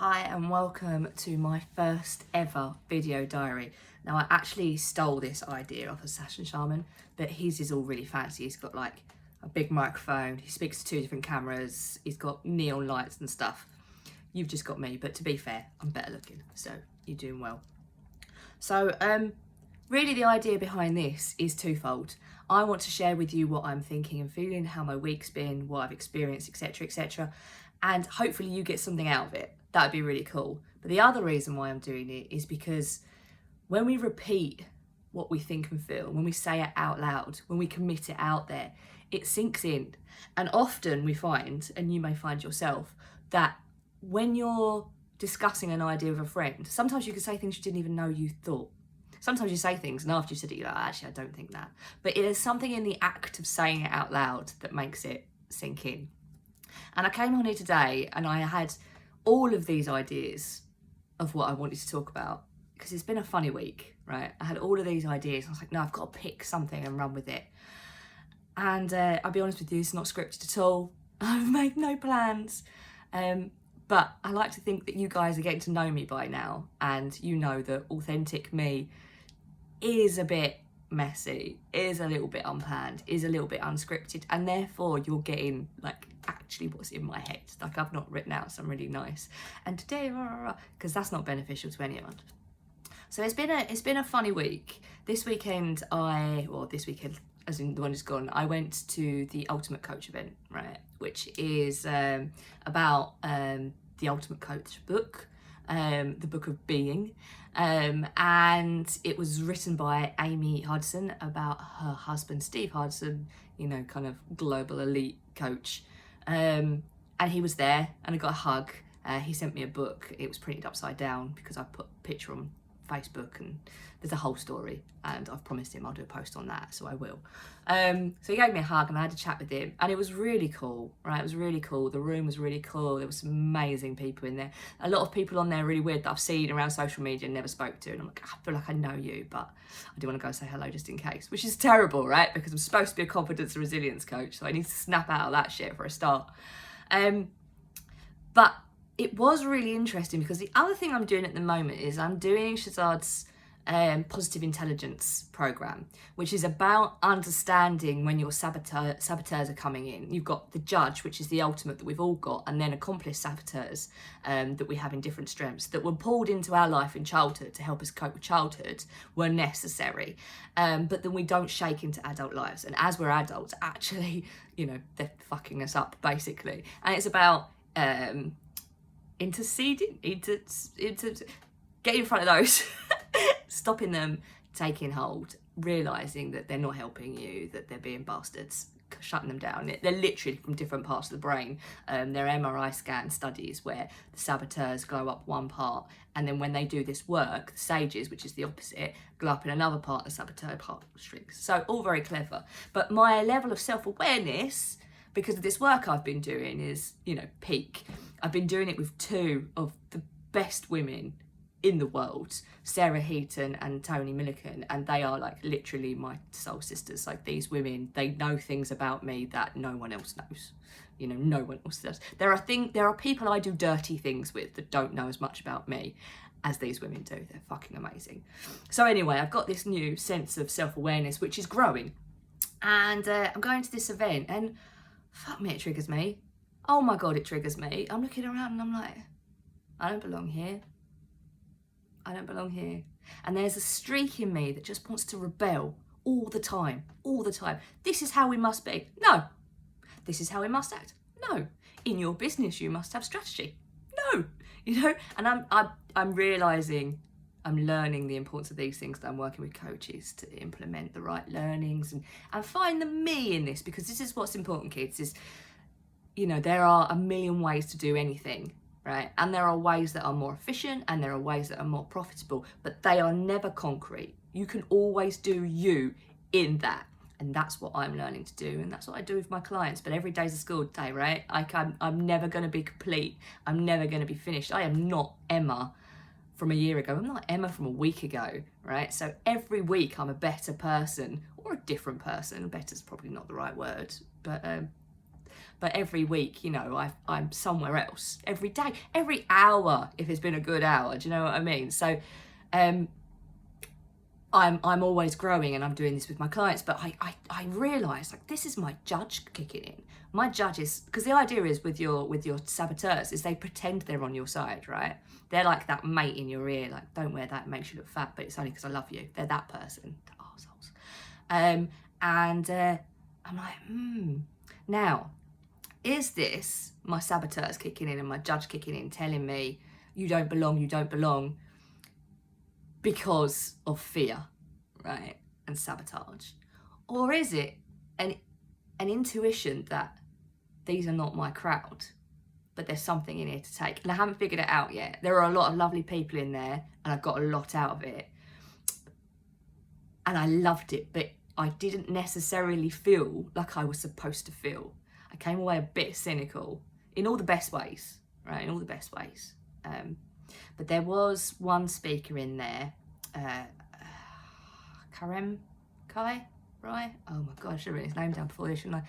Hi and welcome to my first ever video diary. Now I actually stole this idea off of Sash and Shaman, but his is all really fancy. He's got like a big microphone, he speaks to 2 different cameras, he's got neon lights and stuff. You've just got me, but to be fair, I'm better looking, so you're doing well. So really the idea behind this is twofold. I want to share with you what I'm thinking and feeling, how my week's been, what I've experienced, etc, etc, and hopefully you get something out of it. That'd be really cool. But the other reason why I'm doing it is because when we repeat what we think and feel, when we say it out loud, when we commit it out there, it sinks in. And often we find, and you may find yourself, that when you're discussing an idea with a friend, sometimes you can say things you didn't even know you thought. Sometimes you say things and after you said it, you're like, actually, I don't think that. But it is something in the act of saying it out loud that makes it sink in. And I came on here today and I had all of these ideas of what I wanted to talk about because it's been a funny week, right? I had all of these ideas. I was like, no, I've got to pick something and run with it. And I'll be honest with you, it's not scripted at all. I've made no plans. But I like to think that you guys are getting to know me by now, and you know that authentic me is a bit messy, is a little bit unplanned, is a little bit unscripted, and therefore you're getting like actually what's in my head. Like I've not written out some really nice and today, because that's not beneficial to anyone. So it's been a funny week. This weekend as in the one who's gone, I went to the Ultimate Coach event, right, which is about the Ultimate Coach book, the book of being, and it was written by Amy Hudson about her husband Steve Hudson, you know, kind of global elite coach, and he was there and I got a hug. He sent me a book. It was printed upside down because I put a picture on Facebook and there's a whole story, and I've promised him I'll do a post on that, so I will. So he gave me a hug and I had a chat with him and it was really cool, right? It was really cool. The room was really cool. There were some amazing people in there. A lot of people on there really weird that I've seen around social media and never spoke to, and I'm like, I feel like I know you, but I do want to go say hello just in case, which is terrible, right? Because I'm supposed to be a confidence and resilience coach, so I need to snap out of that shit for a start. But it was really interesting because the other thing I'm doing at the moment is I'm doing Shazad's positive intelligence program, which is about understanding when your saboteurs are coming in. You've got the judge, which is the ultimate that we've all got, and then accomplice saboteurs that we have in different strengths that were pulled into our life in childhood to help us cope with childhood, were necessary, but then we don't shake into adult lives, and as we're adults, actually, you know, they're fucking us up basically. And it's about interceding, get in front of those, stopping them, taking hold, realising that they're not helping you, that they're being bastards, shutting them down. They're literally from different parts of the brain. There are MRI scan studies where the saboteurs glow up one part, and then when they do this work, the sages, which is the opposite, glow up in another part of the saboteur part strings. So all very clever. But my level of self-awareness, because of this work I've been doing, is, you know, peak. I've been doing it with 2 of the best women in the world, Sarah Heaton and Tony Millikan, and they are like literally my soul sisters. Like these women, they know things about me that no one else knows. You know, no one else does. There are people I do dirty things with that don't know as much about me as these women do. They're fucking amazing. So anyway, I've got this new sense of self-awareness, which is growing, and I'm going to this event, and fuck me, it triggers me. Oh my God, it triggers me. I'm looking around and I'm like, I don't belong here. I don't belong here. And there's a streak in me that just wants to rebel all the time, all the time. This is how we must be. No. This is how we must act. No. In your business, you must have strategy. No. You know, and I'm realising, I'm learning the importance of these things that I'm working with coaches to implement the right learnings and find the me in this, because this is what's important, kids, is, you know, there are a million ways to do anything, right? And there are ways that are more efficient and there are ways that are more profitable, but they are never concrete. You can always do you in that. And that's what I'm learning to do, and that's what I do with my clients. But every day's a school day, right? I'm never going to be complete. I'm never going to be finished. I am not Emma from a year ago. I'm not Emma from a week ago, right? So every week I'm a better person, or a different person. Better's probably not the right word, but but every week, you know, I'm somewhere else. Every day, every hour, if it's been a good hour, do you know what I mean? So I'm always growing, and I'm doing this with my clients, but I realise, like, this is my judge kicking in. My judge is, because the idea is with your saboteurs is they pretend they're on your side, right? They're like that mate in your ear, like, don't wear that, it makes you look fat, but it's only because I love you. They're that person, the arseholes. I'm like, now, is this my saboteurs kicking in and my judge kicking in, telling me you don't belong because of fear, right, and sabotage? Or is it an intuition that these are not my crowd, but there's something in here to take? And I haven't figured it out yet. There are a lot of lovely people in there, and I got a lot out of it. And I loved it, but I didn't necessarily feel like I was supposed to feel. I came away a bit cynical, in all the best ways, right, in all the best ways. But there was one speaker in there, Kai, right? Oh my God, I should have written his name down before this, shouldn't I?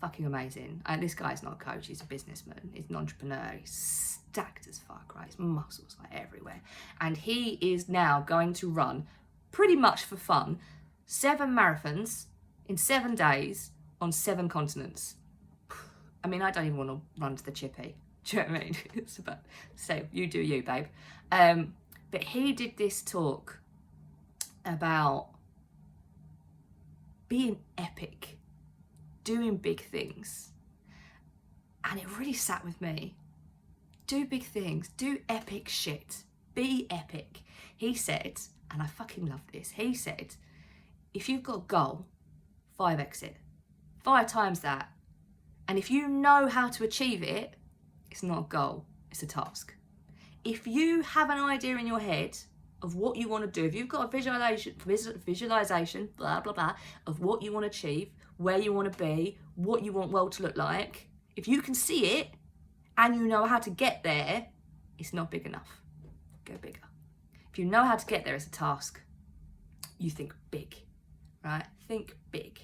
Fucking amazing. This guy's not a coach, he's a businessman, he's an entrepreneur, he's stacked as fuck, right? His muscles like everywhere. And he is now going to run, pretty much for fun, 7 marathons in 7 days on 7 continents. I mean, I don't even want to run to the chippy. Do you know what I mean? It's about, so you do you, babe. But he did this talk about being epic, doing big things. And it really sat with me. Do big things, do epic shit, be epic. He said, and I fucking love this, he said, if you've got a goal, 5x it, 5 times that. And if you know how to achieve it, it's not a goal, it's a task. If you have an idea in your head of what you want to do, if you've got a visualization, blah, blah, blah, of what you want to achieve, where you want to be, what you want world to look like, if you can see it and you know how to get there, it's not big enough. Go bigger. If you know how to get there as a task, you think big, right? Think big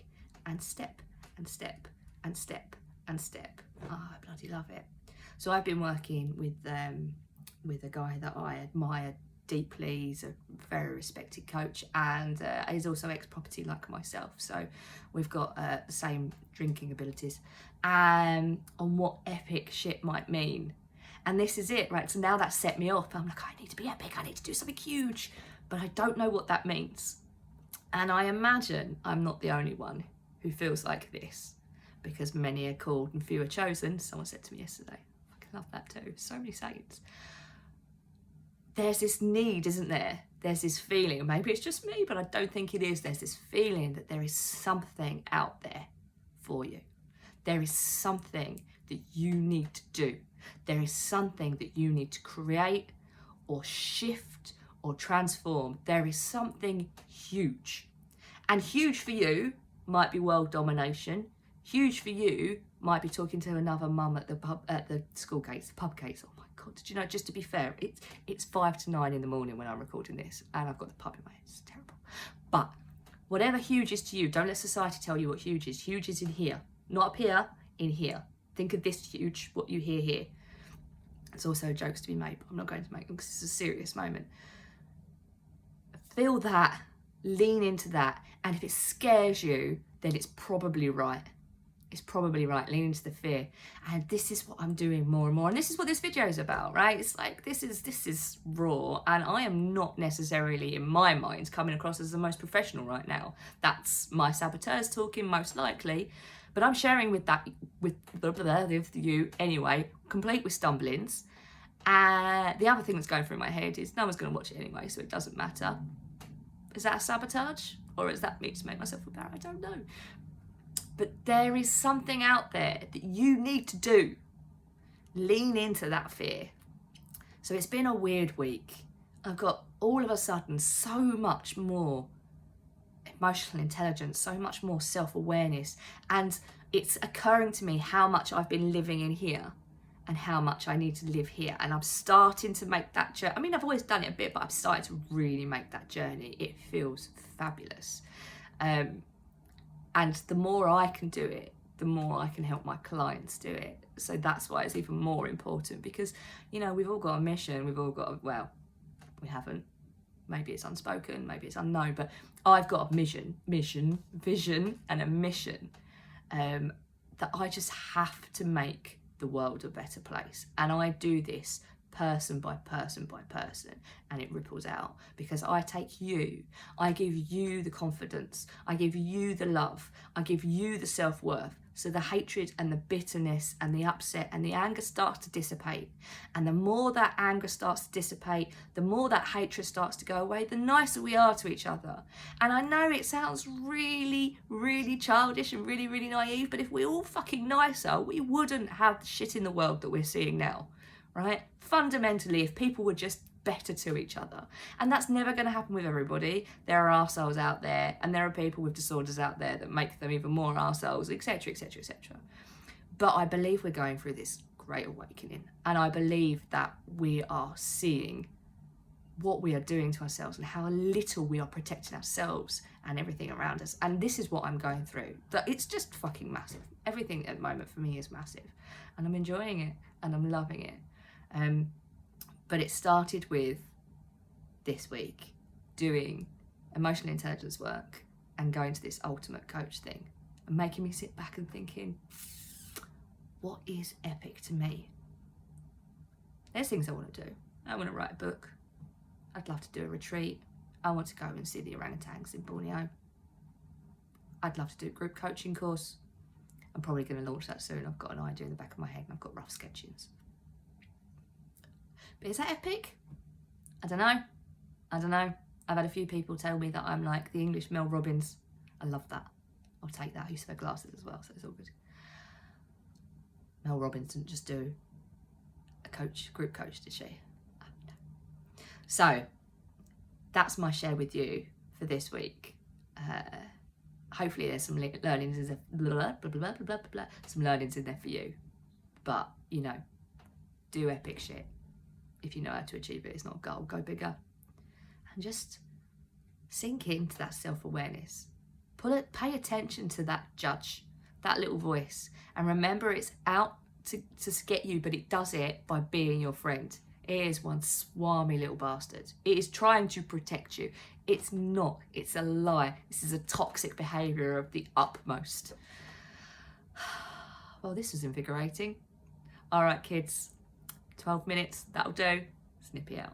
and step and step and step and step. Oh, I bloody love it. So I've been working with a guy that I admire deeply. He's a very respected coach, and he's also ex-property like myself. So we've got the same drinking abilities, on what epic shit might mean. And this is it, right? So now that set me off. I'm like, I need to be epic. I need to do something huge, but I don't know what that means. And I imagine I'm not the only one who feels like this, because many are called and few are chosen. Someone said to me yesterday. I love that too. So many saints. There's this need, isn't there? There's this feeling, maybe it's just me, but I don't think it is. There's this feeling that there is something out there for you. There is something that you need to do. There is something that you need to create or shift or transform. There is something huge. And huge for you might be world domination. Huge for you might be talking to another mum at the pub, at the school gates, the pub gates. Oh my God, did you know, just to be fair, it's 5 to 9 in the morning when I'm recording this, and I've got the pub in my head. It's terrible. But whatever huge is to you, don't let society tell you what huge is. Huge is in here, not up here, in here. Think of this huge, what you hear here. There's also jokes to be made, but I'm not going to make them because it's a serious moment. Feel that, lean into that, and if it scares you, then it's probably right. It's probably right. Lean into the fear. And this is what I'm doing more and more. And this is what this video is about, right? It's like, this is raw. And I am not necessarily, in my mind, coming across as the most professional right now. That's my saboteurs talking, most likely. But I'm sharing with you anyway, complete with stumblings. The other thing that's going through my head is no one's going to watch it anyway, so it doesn't matter. Is that a sabotage? Or is that me to make myself feel better? I don't know. But there is something out there that you need to do. Lean into that fear. So it's been a weird week. I've got all of a sudden so much more emotional intelligence, so much more self-awareness. And it's occurring to me how much I've been living in here and how much I need to live here. And I'm starting to make that journey. I mean, I've always done it a bit, but I'm starting to really make that journey. It feels fabulous. And the more I can do it, the more I can help my clients do it. So that's why it's even more important, because, you know, we've all got a mission. We've all got, well, we haven't. Maybe it's unspoken, maybe it's unknown, but I've got a vision, and a mission that I just have to make the world a better place. And I do this person by person by person, and it ripples out, because I take you, I give you the confidence, I give you the love, I give you the self-worth, so the hatred and the bitterness and the upset and the anger starts to dissipate. And the more that anger starts to dissipate, the more that hatred starts to go away, the nicer we are to each other. And I know it sounds really, really childish and really, really naive, but if we're all fucking nicer, we wouldn't have the shit in the world that we're seeing now. Right? Fundamentally, if people were just better to each other. And that's never going to happen with everybody. There are arseholes out there, and there are people with disorders out there that make them even more arseholes, etc., etc., etc. But I believe we're going through this great awakening, and I believe that we are seeing what we are doing to ourselves and how little we are protecting ourselves and everything around us. And this is what I'm going through. That it's just fucking massive. Everything at the moment for me is massive, and I'm enjoying it and I'm loving it. But it started with this week doing emotional intelligence work and going to this ultimate coach thing and making me sit back and thinking, what is epic to me? There's things I want to do. I want to write a book. I'd love to do a retreat. I want to go and see the orangutans in Borneo. I'd love to do a group coaching course. I'm probably going to launch that soon. I've got an idea in the back of my head and I've got rough sketchings. But is that epic? I don't know. I've had a few people tell me that I'm like the English Mel Robbins. I love that. I'll take that. I used to wear glasses as well, so it's all good. Mel Robbins didn't just do a group coach, did she? No. So that's my share with you for this week. Hopefully there's some learnings in there, some learnings in there for you. But, you know, do epic shit. If you know how to achieve it, it's not a goal, go bigger. And just sink into that self-awareness. Pay attention to that judge, that little voice. And remember, it's out to get you, but it does it by being your friend. It is one swarmy little bastard. It is trying to protect you. It's not. It's a lie. This is a toxic behaviour of the utmost. Well, this was invigorating. All right, kids. 12 minutes, that'll do. Snippy out.